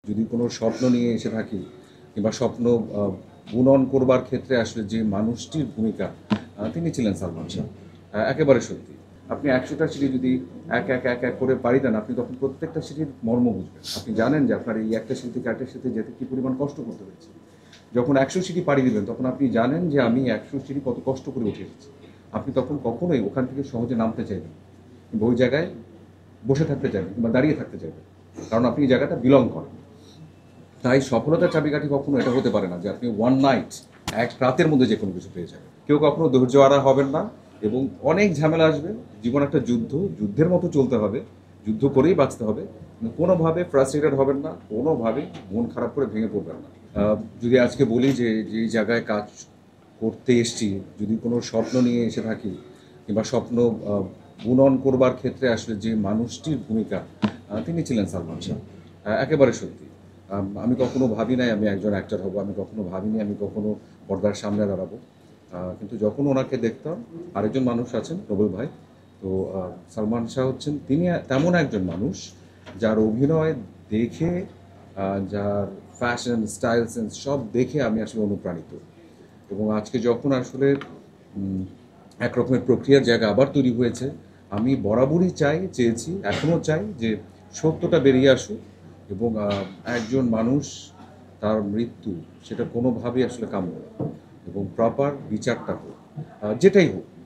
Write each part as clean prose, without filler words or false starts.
যদি কোনো স্বপ্ন নিয়ে এসে থাকি কিংবা স্বপ্ন বুনন করবার ক্ষেত্রে আসলে যে মানুষটির ভূমিকা তিনি ছিলেন সালমান শাহ। একেবারে সত্যি, আপনি 100টা সিঁড়ি যদি এক এক এক এক করে পাড়ি দেন, আপনি তখন প্রত্যেকটা সিঁড়ির মর্ম বুঝবেন। আপনি জানেন যে আপনার এই একটা সিঁড়ি থেকে আরেকটা সিঁড়িতে যেতে কী পরিমাণ কষ্ট করতে হয়েছে। যখন 100 সিঁড়ি পাড়ি দিবেন তখন আপনি জানেন যে আমি 100 সিঁড়ি কত কষ্ট করে উঠে এসেছি। আপনি তখন কখনোই ওখান থেকে সহজে নামতে চাইবেন কিংবা ওই জায়গায় বসে থাকতে চাইবেন কিংবা দাঁড়িয়ে থাকতে চাইবেন, কারণ আপনি এই জায়গাটা বিলং করেন। তাই সফলতার চাবিকাঠি কখনো এটা হতে পারে না যে আপনি ওয়ান নাইট, এক রাতের মধ্যে যে কোনো কিছু পেয়ে যাবেন। কেউ কখনো ধৈর্য হারা হবেন না এবং অনেক ঝামেলা আসবে। জীবন একটা যুদ্ধ, যুদ্ধের মতো চলতে হবে, যুদ্ধ করেই বাঁচতে হবে। কোনোভাবে ফ্রাস্ট্রেটেড হবেন না, কোনোভাবেই মন খারাপ করে ভেঙে পড়বেন না। যদি আজকে বলি যে যেই জায়গায় কাজ করতে এসছি, যদি কোনো স্বপ্ন নিয়ে এসে থাকি কিংবা স্বপ্ন বুনন করবার ক্ষেত্রে আসলে যে মানুষটির ভূমিকা তিনি ছিলেন সালমান শাহ। একেবারে সত্যি, আমি কখনো ভাবি নাই আমি একজন অ্যাক্টর হব, আমি কখনো ভাবিনি আমি কখনো পর্দার সামনে দাঁড়াবো। কিন্তু যখন ওনাকে দেখতাম, আরেকজন মানুষ আছেন নোবেল ভাই, তো সালমান শাহ হচ্ছেন তিনি তেমন একজন মানুষ যার অভিনয় দেখে, যার ফ্যাশন স্টাইল সেন্স সব দেখে আমি আসলে অনুপ্রাণিত। এবং আজকে যখন আসলে এক রকমের প্রক্রিয়ার জায়গা আবার তৈরি হয়েছে, আমি বরাবরই চেয়েছি, এখনও চাই যে সত্যটা বেরিয়ে আসুক এবং একজন মানুষ তার মৃত্যু সেটা কোনোভাবেই আসলে কাম্য না এবং প্রপার বিচারটা হোক,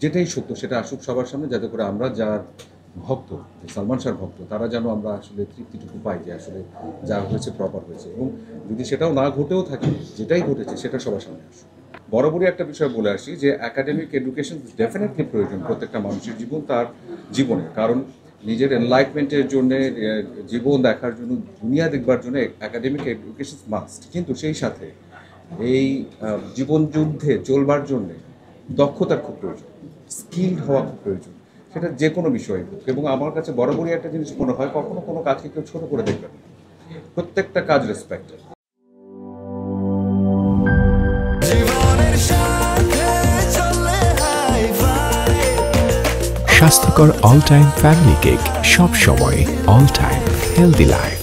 যেটাই সত্য সেটা আসুক সবার সামনে, যাতে করে আমরা যার ভক্ত, সালমান শাহর ভক্ত, তারা যেন আমরা আসলে তৃপ্তিটুকু পাই যে আসলে যা হয়েছে প্রপার হয়েছে। এবং যদি সেটাও না ঘটেও থাকে, যেটাই ঘটেছে সেটা সবার সামনে আসুক। বরাবরই একটা বিষয় বলে আসি যে একাডেমিক এডুকেশন ডেফিনেটলি প্রয়োজন প্রত্যেকটা মানুষের তার জীবনে, কারণ নিজের এনলাইটমেন্টের জন্যে, জীবন দেখার জন্য, দুনিয়া দেখবার জন্য একাডেমিক এডুকেশন মাস্ট। কিন্তু সেই সাথে এই জীবন যুদ্ধে চলবার জন্যে দক্ষতার খুব প্রয়োজন, স্কিলড হওয়া খুব প্রয়োজন, সেটা যে কোনো বিষয়ে হোক। এবং আমার কাছে বরাবরই একটা জিনিস মনে হয়, কখনো কোনো কাজকে কেউ ছোটো করে দেখবেন না, প্রত্যেকটা কাজ রেসপেক্টেড। স্বাস্থ্যকর অল টাইম ফ্যামিলি কেক, সব সময় অল টাইম হেলদি লাইফ।